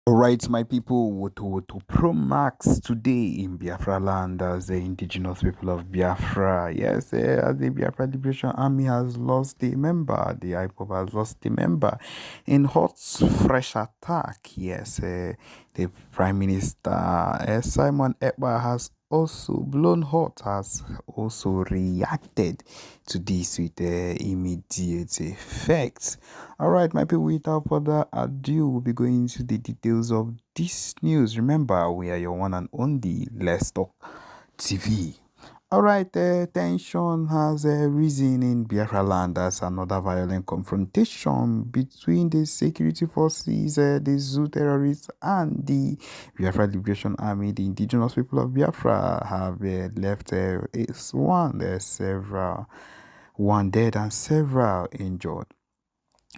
Alright, my people, Wotowoto Pro Max today in Biafraland as the indigenous people of Biafra. Yes, as the Biafra Liberation Army has lost a member, the IPOB has lost a member in hot, fresh attack. Yes, the Prime Minister Simon Ekpa has also blown hot, has also reacted to this with immediate effect. All right, my people, without further ado, we'll be going into the details of this news. Remember, we are your one and only Let's Talk TV. All right, tension has risen in Biafraland as another violent confrontation between the security forces, the Zoo terrorists, and the Biafra Liberation Army. The indigenous people of Biafra have left one dead and several injured.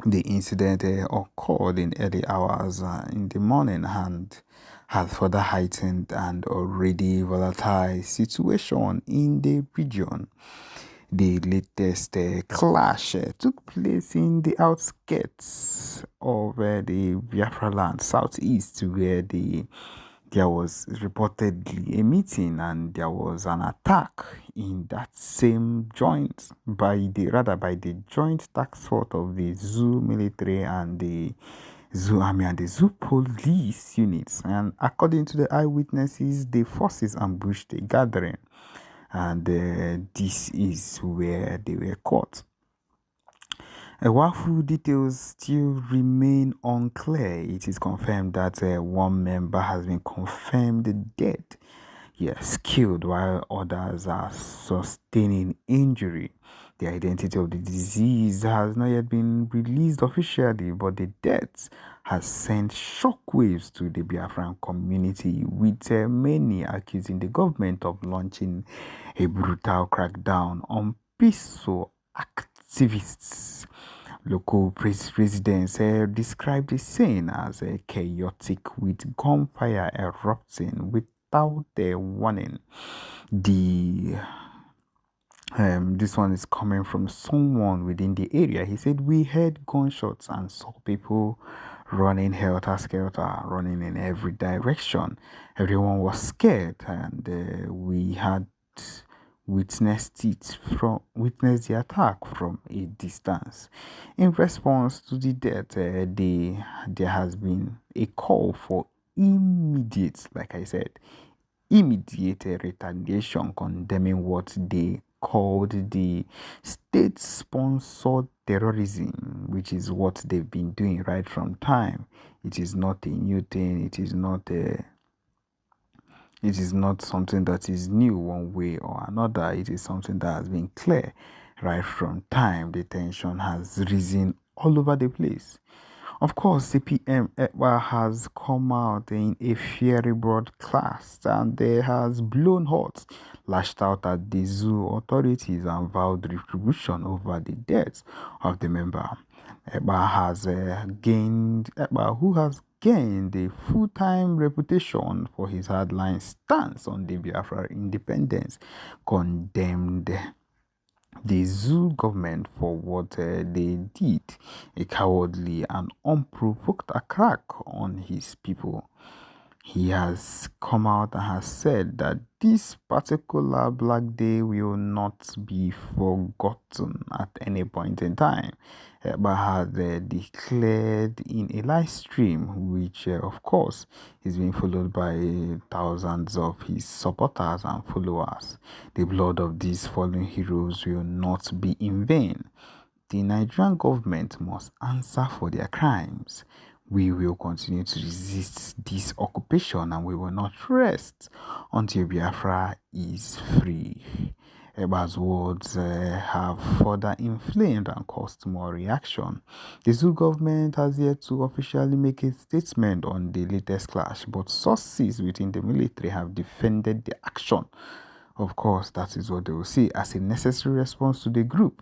The incident occurred in early hours in the morning and has further heightened an already volatile situation in the region. The latest clash took place in the outskirts of the Biafraland, southeast, where there was reportedly a meeting and there was an attack in that same joint by the joint task force of the Zoo military and the Zoo army and the Zoo police units. And according to the eyewitnesses, the forces ambushed a gathering, and this is where they were caught. While full details still remain unclear, it is confirmed that one member has been confirmed dead, yes, killed, while others are sustaining injury. The identity of the disease has not yet been released officially, but the death has sent shockwaves to the Biafran community, with many accusing the government of launching a brutal crackdown on peaceful activists. Local residents described the scene as chaotic, with gunfire erupting without a warning. This one is coming from someone within the area. He said, "We heard gunshots and saw people running helter skelter, running in every direction. Everyone was scared, and we had witnessed the attack from a distance. In response to the death, there has been a call for immediate, like I said, immediate retaliation, condemning what they called the state-sponsored terrorism, which is what they've been doing right from time. It is not a new thing. It is not something that is new one way or another. It is something that has been clear right from time. The tension has risen all over the place. Of course, CPM Ekpa has come out in a fiery broadcast and they has blown hot, lashed out at the zoo authorities and vowed retribution over the deaths of the member. Ekpa, who has gained a full-time reputation for his hardline stance on the Biafra independence, condemned the zoo government for what they did, a cowardly and unprovoked attack on his people. He has come out and has said that this particular Black Day will not be forgotten at any point in time, but had declared in a live stream, which of course is being followed by thousands of his supporters and followers. The blood of these fallen heroes will not be in vain. The Nigerian government must answer for their crimes. We will continue to resist this occupation and we will not rest until Biafra is free. Eba's words have further inflamed and caused more reaction. The Zoo government has yet to officially make a statement on the latest clash, but sources within the military have defended the action. Of course, that is what they will see as a necessary response to the group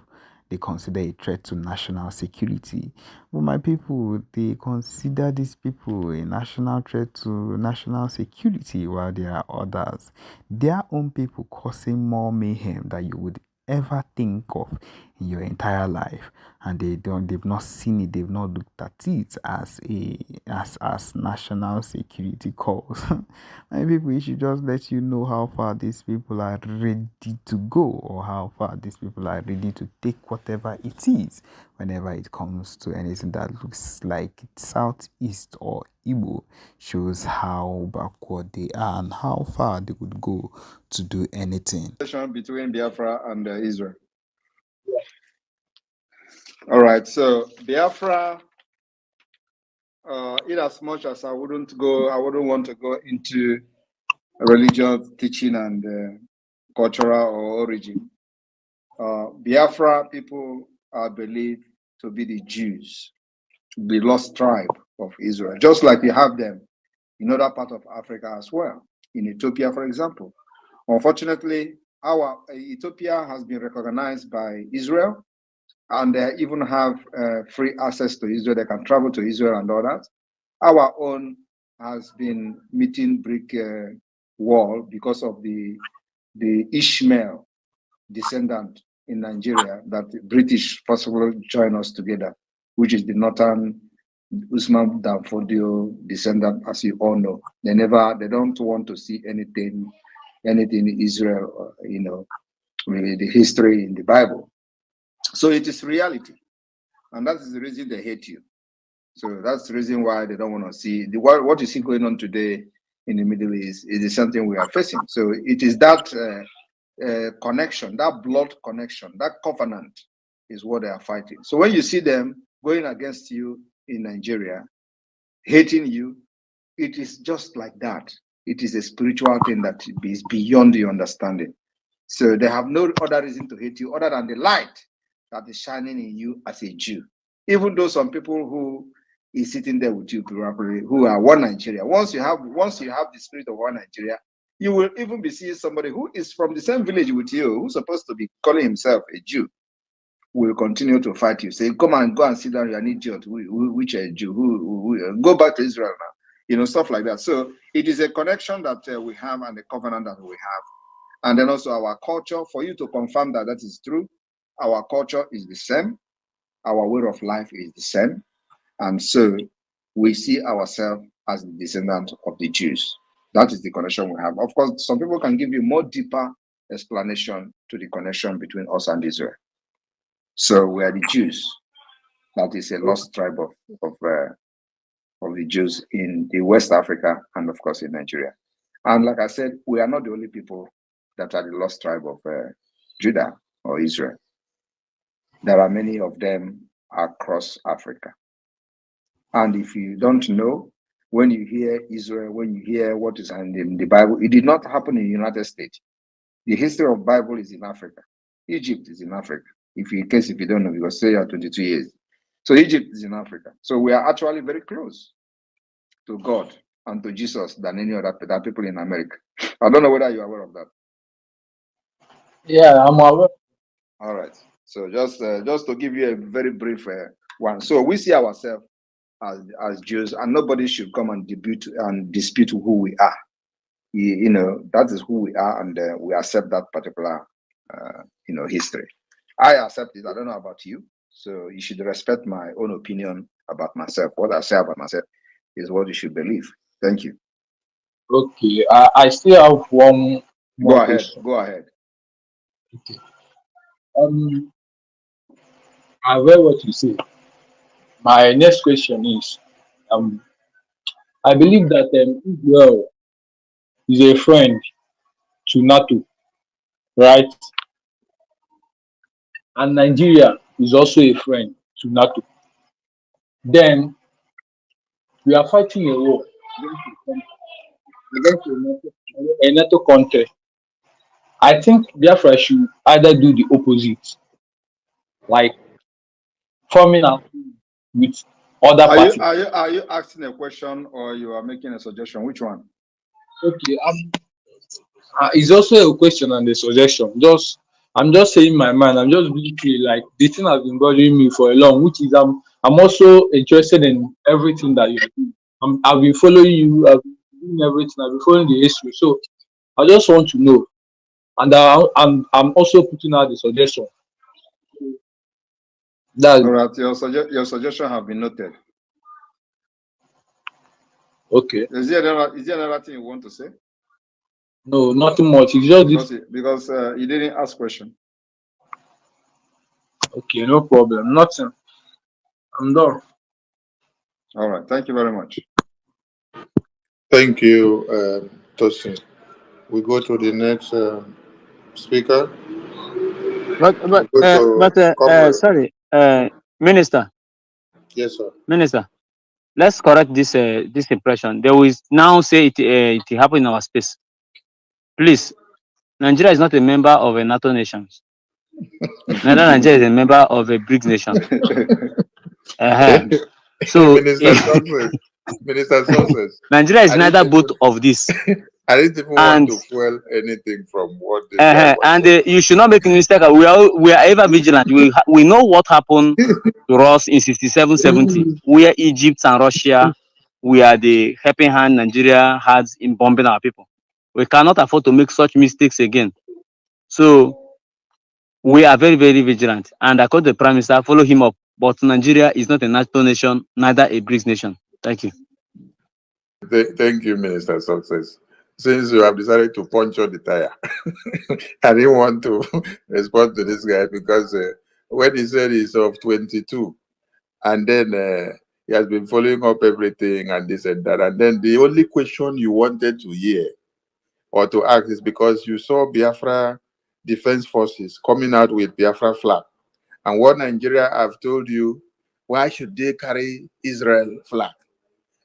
they consider a threat to national security. But my people, they consider these people a national threat to national security, while there are others, their own people, causing more mayhem than you would ever think of in your entire life, and they've not seen it, they've not looked at it as as national security cause. And people, it should just let you know how far these people are ready to go, or how far these people are ready to take whatever it is whenever it comes to anything that looks like it's Southeast or Igbo. Shows how backward they are and how far they would go to do anything. Between Biafra and Israel. All right, so Biafra, in as much as I wouldn't want to go into religious teaching and cultural or origin. Biafra people are believed to be the Jews, the lost tribe of Israel, just like you have them in other parts of Africa as well. In Ethiopia, for example. Unfortunately, our Ethiopia has been recognized by Israel, and they even have free access to Israel. They can travel to Israel and all that. Our own has been meeting brick wall because of the Ishmael descendant in Nigeria that the British possibly join us together, which is the northern Usman Danfodio descendant, as you all know. They don't want to see anything in Israel, really the history in the Bible. So it is reality, and that is the reason they hate you. So that's the reason why they don't want to see what you see going on today in the Middle East is something we are facing. So it is that connection, that blood connection, that covenant is what they are fighting. So when you see them going against you in Nigeria, hating you, it is just like that. It is a spiritual thing that is beyond your understanding. So they have no other reason to hate you other than the light that is shining in you as a Jew. Even though some people who is sitting there with you probably who are one Nigeria, once you have the spirit of one Nigeria, you will even be seeing somebody who is from the same village with you, who's supposed to be calling himself a Jew, will continue to fight you, saying, "Come on, go and sit down. You're an idiot. Which a Jew? Who go back to Israel now?" Stuff like that. So it is a connection that we have and a covenant that we have, and then also our culture. For you to confirm that that is true, our culture is the same, our way of life is the same, and so we see ourselves as the descendant of the Jews. That is the connection we have. Of course, some people can give you more deeper explanation to the connection between us and Israel. So we are the Jews. That is a lost tribe of the Jews in the West Africa and of course in Nigeria. And like I said, we are not the only people that are the lost tribe of Judah or Israel. There are many of them across Africa. And if you don't know, when you hear Israel, when you hear what is in the Bible, it did not happen in the United States. The history of Bible is in Africa. Egypt is in Africa. If you don't know, because say you are 22 years. So Egypt is in Africa. So we are actually very close to God and to Jesus than any other people in America. I don't know whether you're aware of that. Yeah, I'm aware. All right. So just to give you a very brief one. So we see ourselves as Jews, and nobody should come and dispute who we are. That is who we are, and we accept that particular history. I accept it. I don't know about you, so you should respect my own opinion about myself. What I say about myself is what you should believe. Thank you. Okay, I still have one more question. Go ahead. Okay. I heard what you say. My next question is, I believe that Israel is a friend to NATO, right? And Nigeria is also a friend to NATO. Then we are fighting a war against a NATO country. I think Biafra should either do the opposite, like forming out with other parties. Are you asking a question or you are making a suggestion? Which one? Okay, it's also a question and a suggestion. I'm just saying my mind. I'm just really clear. Like the thing has been bothering me for a long, which is I'm also interested in everything that you're doing. I've been following you. I've been doing everything. I've been following the history. So I just want to know, and I'm also putting out the suggestion. That's All right, your suggestion have been noted. okay. Is there another thing you want to say? No, nothing much. It's just this. Because you didn't ask question. Okay, no problem. Nothing. I'm done. All right. Thank you very much. Thank you, Tosin. We go to the next speaker. But We go to Comrade. sorry, Minister, Yes, sir. Minister. Let's correct this impression. They will now say it happened in our space. Please, Nigeria is not a member of a NATO nation. Neither Nigeria is a member of a BRICS nation. So Minister Success. Nigeria is neither both of these. I didn't even want to fuel anything from what this guy was saying. You should not make a mistake. We are ever vigilant. We know what happened to us in 67, 70, where Egypt and Russia were the helping hand Nigeria had in bombing our people. We cannot afford to make such mistakes again. So we are very, very vigilant. And according to the Prime Minister, follow him up. But Nigeria is not a NATO nation, neither a BRICS nation. Thank you. Thank you, Minister Success. Since you have decided to puncture the tire, I didn't want to respond to this guy because when he said he's of 22, and then he has been following up everything and this and that, and then the only question you wanted to hear or to ask is because you saw Biafra Defense Forces coming out with Biafra flag, and what Nigeria have told you, why should they carry Israel flag?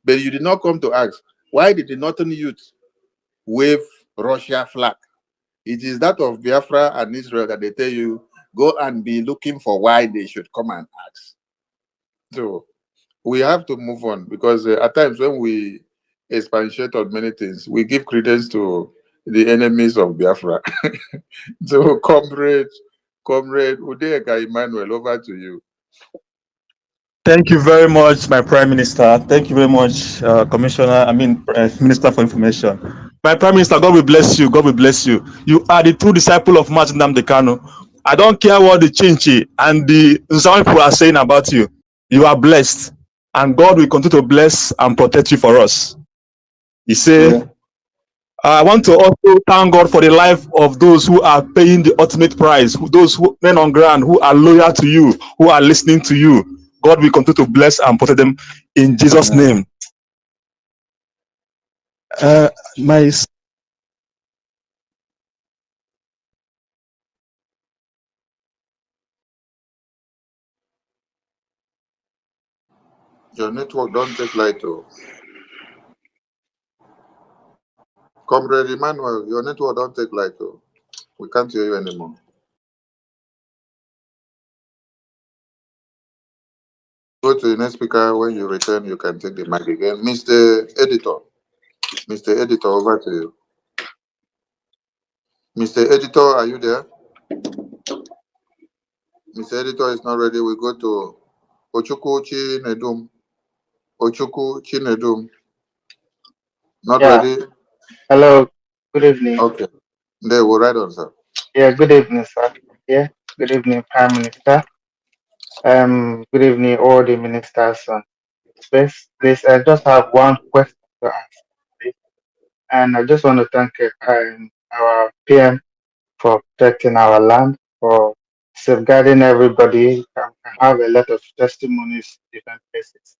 But you did not come to ask, why did the Northern youth wave Russia flag? It is that of Biafra and Israel that they tell you, go and be looking for why they should come and ask. So we have to move on because at times when we expatiate on many things, we give credence to the enemies of Biafra. So Comrade Udeka Emmanuel, over to you. Thank you very much, my Prime Minister. Thank you very much, Minister for Information. My Prime Minister, God will bless you. God will bless you. You are the true disciple of Martin Nnamdi Kanu. I don't care what the Chinchi and the some people are saying about you. You are blessed, and God will continue to bless and protect you for us. He said, yeah. I want to also thank God for the life of those who are paying the ultimate price, those men on ground who are loyal to you, who are listening to you. God will continue to bless and protect them in Jesus' name. Your network don't take light, oh. Comrade Emmanuel, your network don't take light, oh. We can't hear you anymore. Go to the next speaker. When you return, you can take the mic again. Mr. Editor, over to you. Mr. Editor, are you there? Mr. Editor is not ready. We go to Ochukwu Chinedum. Not ready? Hello. Good evening. Okay. There, we'll write on, sir. Yeah, good evening, sir. Yeah, good evening, Prime Minister. Good evening, all the ministers on space. Please, I just have one question to ask, please. And I just want to thank our PM for protecting our land, for safeguarding everybody. I have a lot of testimonies in different places.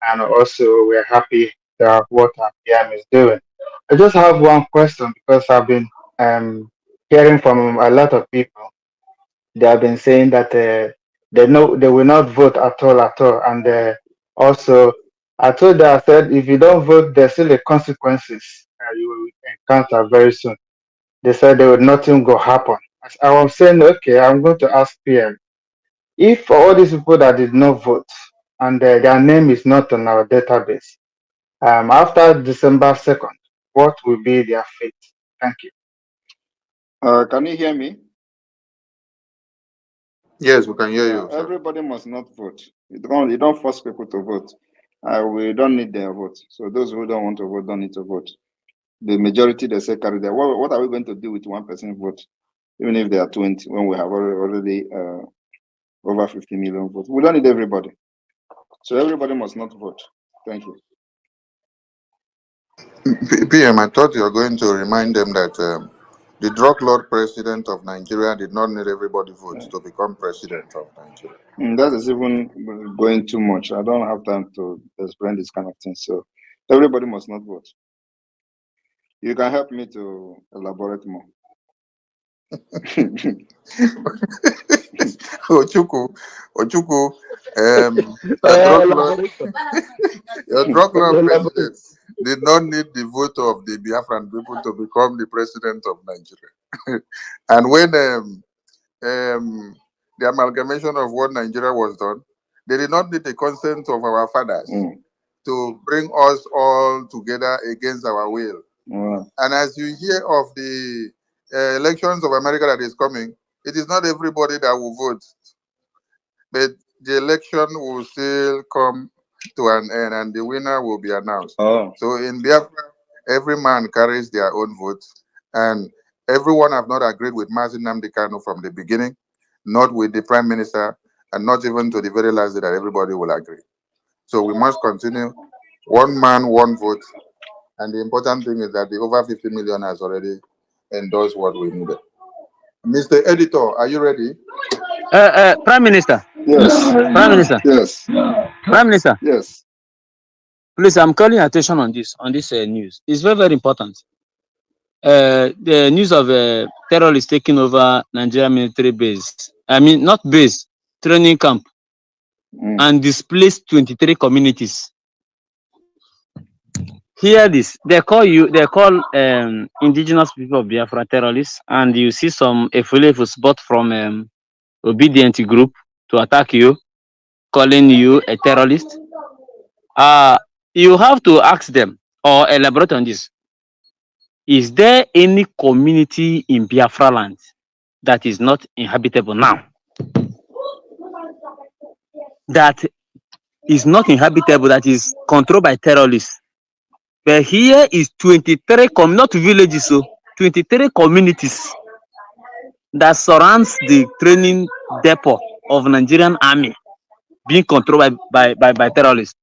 And also, we're happy that what our PM is doing. I just have one question because I've been hearing from a lot of people. They have been saying that they will not vote at all, and also I told them, I said, if you don't vote, there's still the consequences you will encounter very soon. They said nothing will happen. I was saying, okay, I'm going to ask PM if for all these people that did not vote and their name is not on our database, after December 2nd, what will be their fate? Thank you. Can you hear me? Yes, we can hear you. Everybody must not vote. You don't force people to vote. We don't need their vote. So those who don't want to vote don't need to vote. The majority, they say, carry their. What are we going to do with 1% vote, even if they are 20, when we have already over 50 million votes. We don't need everybody. So everybody must not vote. Thank you. PM, I thought you were going to remind them that the drug lord president of Nigeria did not need everybody votes to become president of Nigeria. That is even going too much. I don't have time to explain this kind of thing. So everybody must not vote. You can help me to elaborate more. Ochuku, your drug lord president did not need the vote of the Biafran people to become the president of Nigeria. And when the amalgamation of what Nigeria was done, they did not need the consent of our fathers to bring us all together against our will. And as you hear of the elections of America that is coming, it is not everybody that will vote, but the election will still come to an end and the winner will be announced. So in Biafra, every man carries their own vote, and everyone have not agreed with Mazi Nnamdi Kanu from the beginning, not with the prime minister, and not even to the very last day that everybody will agree. So we must continue, one man, one vote. And the important thing is that the over 50 million has already endorsed what we needed. Mr. Editor, are you ready? Prime Minister. Yes. Prime Minister. Yes. Prime Minister. Yes. Please, I'm calling your attention on this news. It's very, very important. The news of terrorists taking over Nigeria military base. I mean, not base, training camp, and displaced 23 communities. Hear this. They call indigenous people of Biafra terrorists, and you see some Efulefu spot from obedient group to attack you, calling you a terrorist. You have to ask them or elaborate on this. Is there any community in Biafraland that is not inhabitable now? That is not inhabitable, that is controlled by terrorists. But here is 23 not villages, so 23 communities that surrounds the training depot of Nigerian army being controlled by terrorists.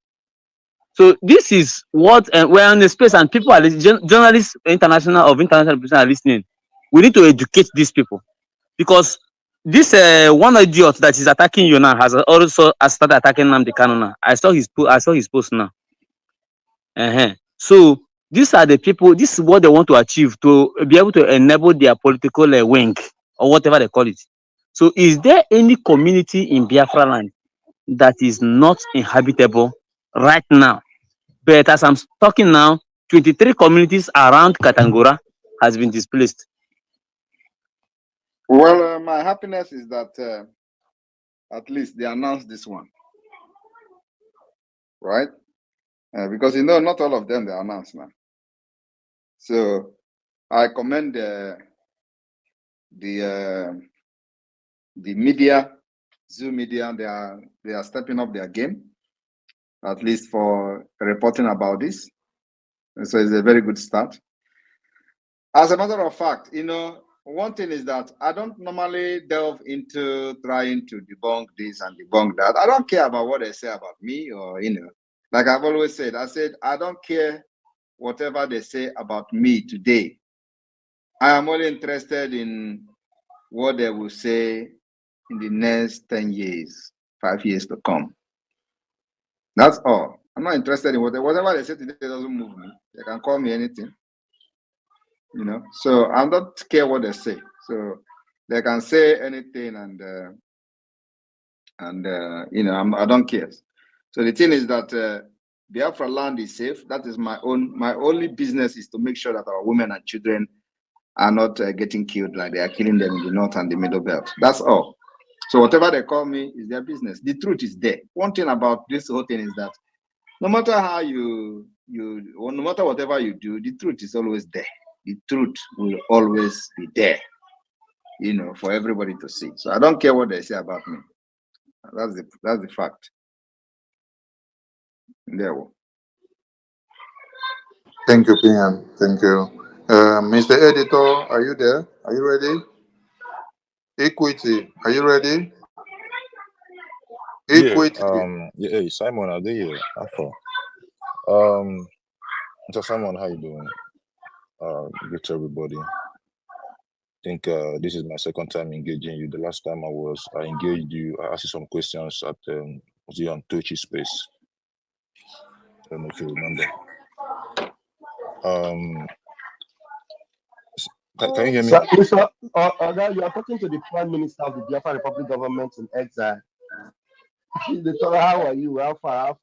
So this is what we're in the space, and people are journalists, international people are listening. We need to educate these people, because this one idiot that is attacking you now has also started attacking Nnamdi Kanu now. I saw his post now. So these are the people. This is what they want to achieve, to be able to enable their political wing or whatever they call it. So is there any community in Biafraland that is not inhabitable right now? But as I'm talking now, 23 communities around Katangura has been displaced. Well, my happiness is that at least they announced this one, right? Because not all of them they announced now. So I commend the media, Zoo media. They are stepping up their game, at least for reporting about this. And so it's a very good start. As a matter of fact, one thing is that I don't normally delve into trying to debunk this and debunk that. I don't care about what they say about me, or like I've always said, I don't care whatever they say about me today. I am only interested in what they will say in the next 10 years, 5 years to come. That's all. I'm not interested in whatever they say today doesn't move me. They can call me anything. So I don't care what they say. So they can say anything, and I don't care. So the thing is that Biafraland is safe. That is my only business, is to make sure that our women and children are not getting killed like they are killing them in the north and the middle belt. That's all. So whatever they call me is their business. The truth is there. One thing about this whole thing is that no matter how no matter whatever you do, the truth is always there. The truth will always be there, for everybody to see. So I don't care what they say about me. That's the fact. There. Thank you, PM. Thank you. Mr. Editor, are you there? Are you ready? Equity, are you ready? Equity. Hey, Simon, are they here? Alpha. So Simon, how you doing? Good to everybody. I think this is my second time engaging you. The last time I engaged you, I asked you some questions at was it on Tochi Space? I don't know if you remember. Can you hear me? Sir, you are talking to the Prime Minister of the Biafra Republic government in exile. They told her, how are you? How far?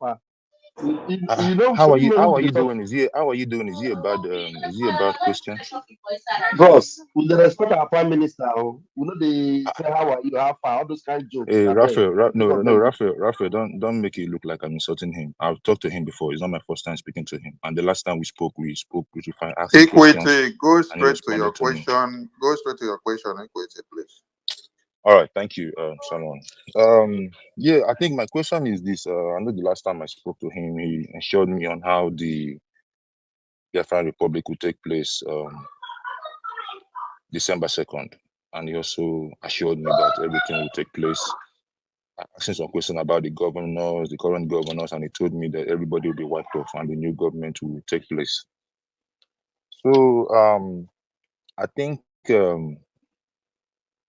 How are you doing? Is he a bad Christian? Bros, with the respect of our Prime Minister, we know they say how are you? How far? All those kind of jokes. Hey, Raphael, don't make it look like I'm insulting him. I've talked to him before. It's not my first time speaking to him. And the last time we spoke, we asking Equity, go straight to your question. Go straight to your question, Equity, please. All right, thank you, Simon. Yeah, I think my question is this. I know the last time I spoke to him, he assured me on how the Biafran Republic will take place December 2nd. And he also assured me that everything will take place. I asked him some question about the current governors, and he told me that everybody will be wiped off and the new government will take place. So I think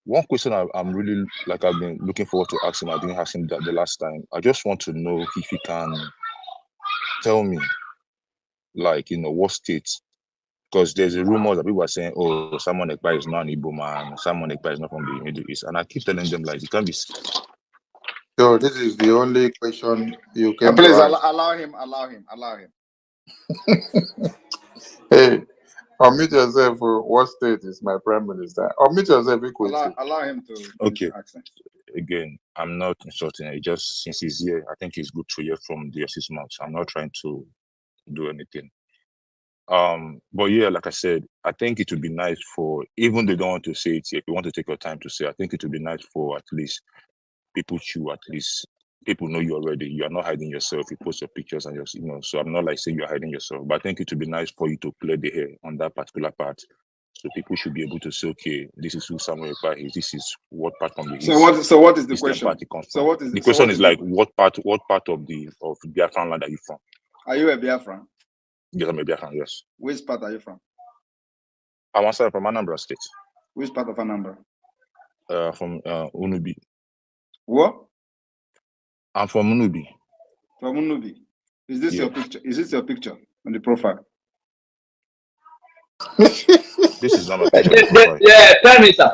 one question I'm really I've been looking forward to asking. I didn't ask him that the last time. I just want to know if he can tell me, what states, because there's a rumor that people are saying, oh, Simon Ekpa is not an Igbo man, Simon Ekpa is not from the Middle East, and I keep telling them it can't be. So this is the only question you can. Please allow him. Hey, unmute yourself. What state is my Prime Minister? Unmute yourself. Allow him to. Okay. Again, I'm not insulting. It just since he's here, I think it's good to hear from the 6 months. I'm not trying to do anything. But yeah, like I said, I think it would be nice for, even they don't want to say it, if you want to take your time to say, I think it would be nice for at least people know you already. You are not hiding yourself. You post your pictures and so I'm not saying you're hiding yourself, but I think it would be nice for you to clear the hair on that particular part. So people should be able to say, okay, this is who Samuel Ekpa is. This is what part from the East. So what is the question? So what is the question? Is what part of Biafraland land are you from? Are you a Biafran? Yes, I'm a Biafran. Yes. Which part are you from? I'm from Anambra State. Which part of Anambra? From Unubi. What? I'm from Unubi. From Unubi. Is this your picture? Is this your picture on the profile? This is not my picture. Yeah, Prime Minister.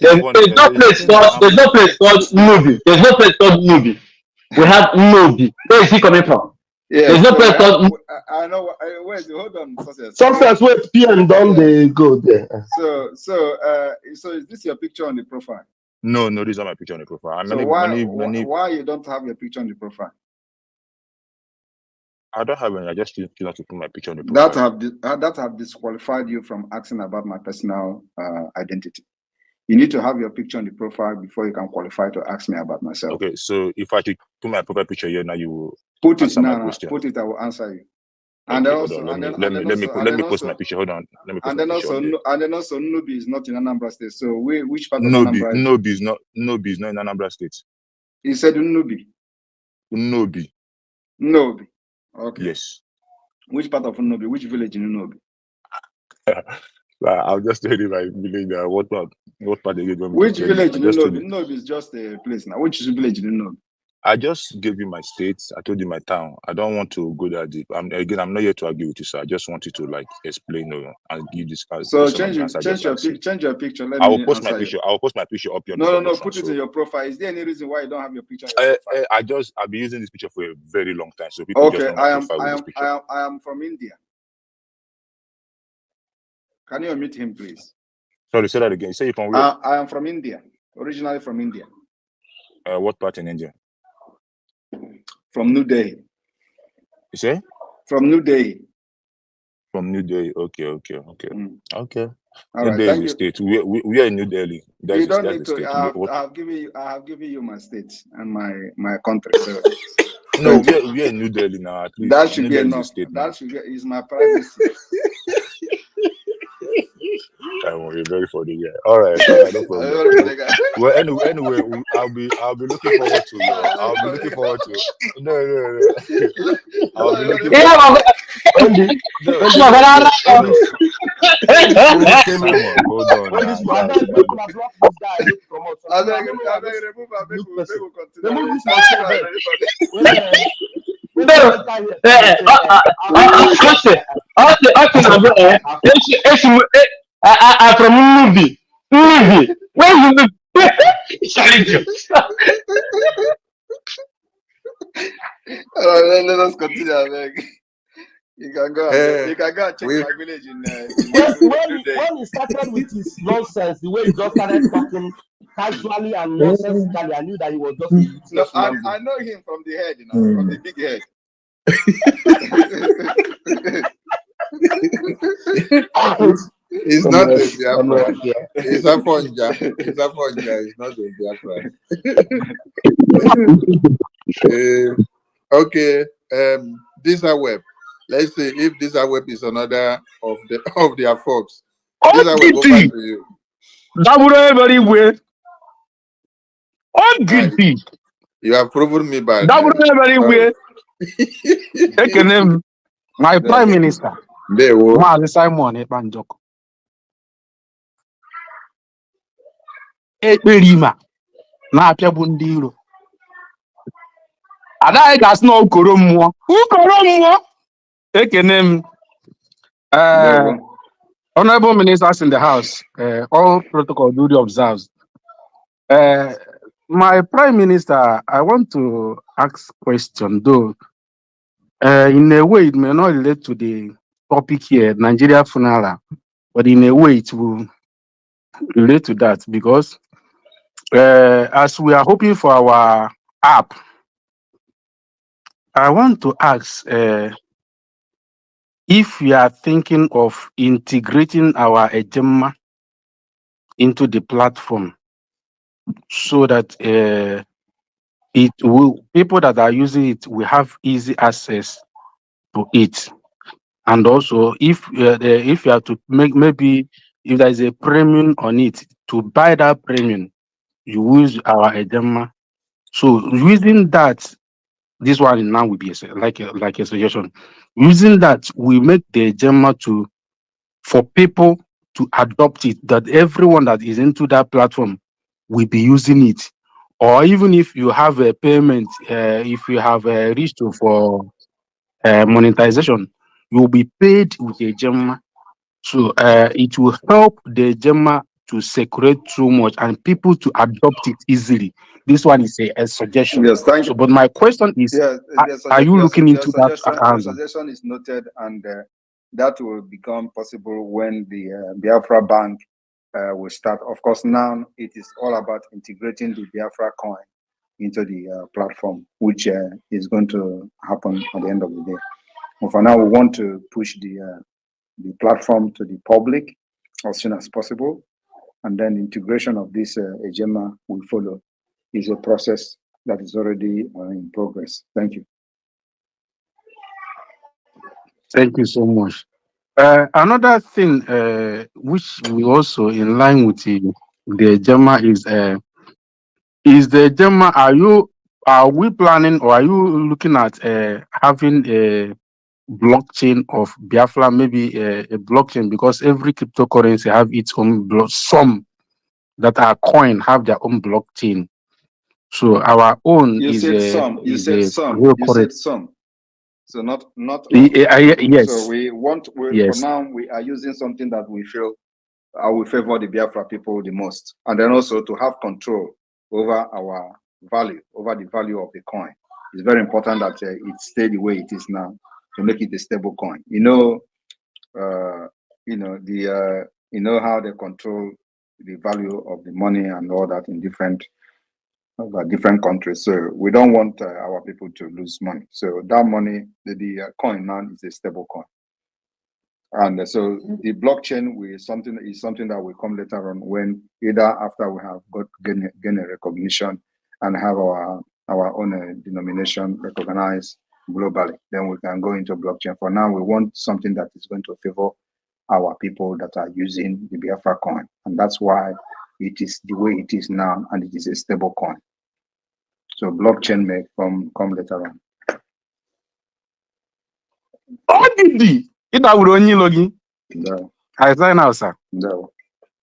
There's no place called Nubi. There's no place called Nubi. We have Nubi. Where is he coming from? Yeah, there's no place called. I know. Wait, hold on. Success with PM don't they go there? So is this your picture on the profile? No, this is not my picture on the profile. Why you don't have your picture on the profile? I don't have any. I just feel like to put my picture on the profile. That have disqualified you from asking about my personal identity. You need to have your picture on the profile before you can qualify to ask me about myself. Okay, so if I should put my profile picture here now, you will put it. Put it. I will answer you. And okay, also, let me post my picture. Hold on. Let me post my picture. And then also, Nubi is not in Anambra State. So which part of Anambra? Nubi is not in Anambra State. He said Nubi. Nubi. Okay. Yes. Which part of Nubi? Which village in Nubi? I'll just tell you my village. What part they give me? Which village in Nubi? Nubi is just a place now. Which village in Nubi? I just gave you my state. I told you my town. I don't want to go that deep. I'm not here to argue with you, sir. I just want you to explain and give this. So change your picture. I will post my picture. I will post my picture up here. No. Put it in your profile. Is there any reason why you don't have your picture? I've been using this picture for a very long time, so people just know my profile with this picture. I am from India. Can you meet him, please? Sorry, say that again. Say you from where? I am from India. Originally from India. What part in India? From New Delhi. You say? From New Delhi. From New Delhi. Okay. Okay. All right. Thank you. State. We are in New Delhi. You don't need to. I have given you my state and my country. So. No, we are in New Delhi now. At least that should be enough. State that should be is my privacy. You're very funny guy. All right, no problem. Well, anyway, I'll be looking forward to your. I'll be looking forward to. No. I'll be looking forward. No. Simon, hold on now, guys. From movie. Where you live? Challenge. Let us continue, I beg. You can go and check my village in when he started with his nonsense, the way he just started talking casually and nonsensically, I knew that he was just a useless I know him from the head, from the big head. It's not a Biafra. It's a Fonja. It's a Fonja. It's not a Biafra. Okay. This are web. Let's see if this are web is another of their folks. This are web over to you. Very well. Guilty. You have proven me bad. Very well. My Prime Minister. Simon Ebanjoko. Ekperima na-apịa bụ ndị iro. Adaghị gasị na ukoro mmụọ. Ekene m. Honorable ministers in the house, all protocol duly observed. My Prime Minister, I want to ask a question, though. In a way, it may not relate to the topic here, Nigeria funeral, but in a way, it will relate to that because as we are hoping for our app, I want to ask if we are thinking of integrating our agenda into the platform so that it will people that are using it will have easy access to it, and also if you have to make maybe if there is a premium on it to buy that premium, you use our agenda. So using that, this one now will be like a suggestion. Using that, we make the agenda for people to adopt it. That everyone that is into that platform will be using it. Or even if you have a payment, if you have reached for monetization, you will be paid with a gemma. So it will help the gemma to circulate too much and people to adopt it easily. This one is a suggestion. Yes, thank you. So, but my question is, are you looking into that account? The suggestion is noted, and that will become possible when the Biafra Bank will start. Of course, now it is all about integrating the Biafra coin into the platform, which is going to happen at the end of the day. But for now, we want to push the platform to the public as soon as possible, and then integration of this agenda will follow. Is a process that is already in progress. Thank you. Thank you so much. Another thing which we also in line with the Gemma is the Gemma, are we planning or are you looking at having a blockchain of Biafra, maybe a blockchain, because every cryptocurrency have its own some that are coin have their own blockchain. So our own You said some. So not yes. So yes. For now we are using something that we feel will favor the Biafra people the most, and then also to have control over our value, over the value of the coin. It's very important that it stay the way it is now to make it a stable coin. You know how they control the value of the money and all that in different countries. So we don't want our people to lose money. So that money, the coin now is a stable coin. And so the blockchain is something that will come later on, when either after we have gain a recognition and have our own denomination recognized globally, then we can go into blockchain. For now, we want something that is going to favor our people that are using the Biafra coin. And that's why it is the way it is now, and it is a stable coin. So blockchain may come later on. Ogidi, ita wuru onye ilo gị. No, I sign out, sir. no.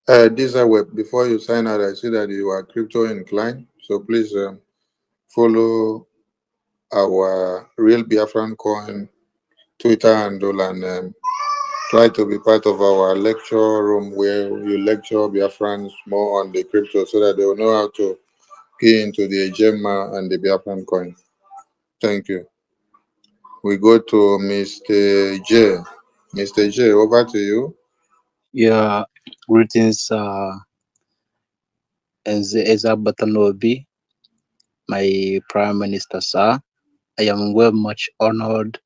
This web, before you sign out, I see that you are crypto inclined. So please follow our Real Biafran Coin Twitter handle and try to be part of our lecture room where you lecture Biafrans more on the crypto so that they will know how to key into the Gemma and the Biafran coin. Thank you. We go to Mr. J. Mr. J, over to you. Yeah, greetings, Eza Batanobi, my Prime Minister, sir. I am very much honored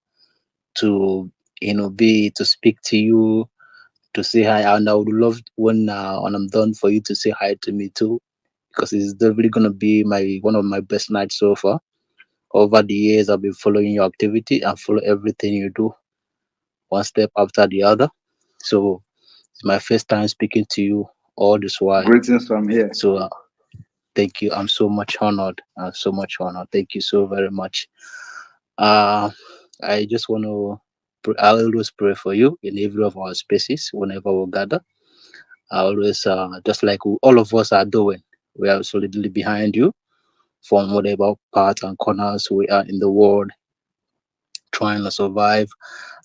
to, to speak to you, to say hi, and I would love when I'm done for you to say hi to me too, because it's definitely gonna be one of my best nights so far. Over the years, I've been following your activity and follow everything you do, one step after the other. So it's my first time speaking to you all this while. Greetings from here. So thank you. I'm so much honored. So much honored. Thank you so very much. I just want to. I always pray for you in every of our spaces whenever we gather. I always, just like all of us are doing, we are solidly behind you from whatever parts and corners we are in the world, trying to survive,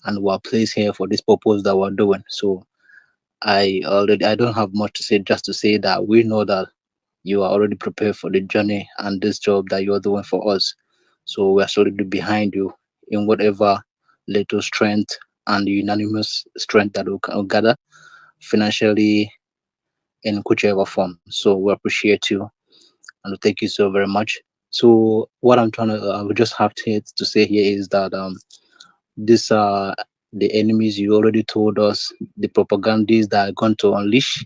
and we are placed here for this purpose that we're doing. So I don't have much to say, just to say that we know that you are already prepared for the journey and this job that you're doing for us. So we are solidly behind you in whatever little strength and unanimous strength that we can gather financially in whichever form. So we appreciate you and thank you so very much. So what I'm trying to, I would just have to say here is that this the enemies you already told us, the propagandists that are going to unleash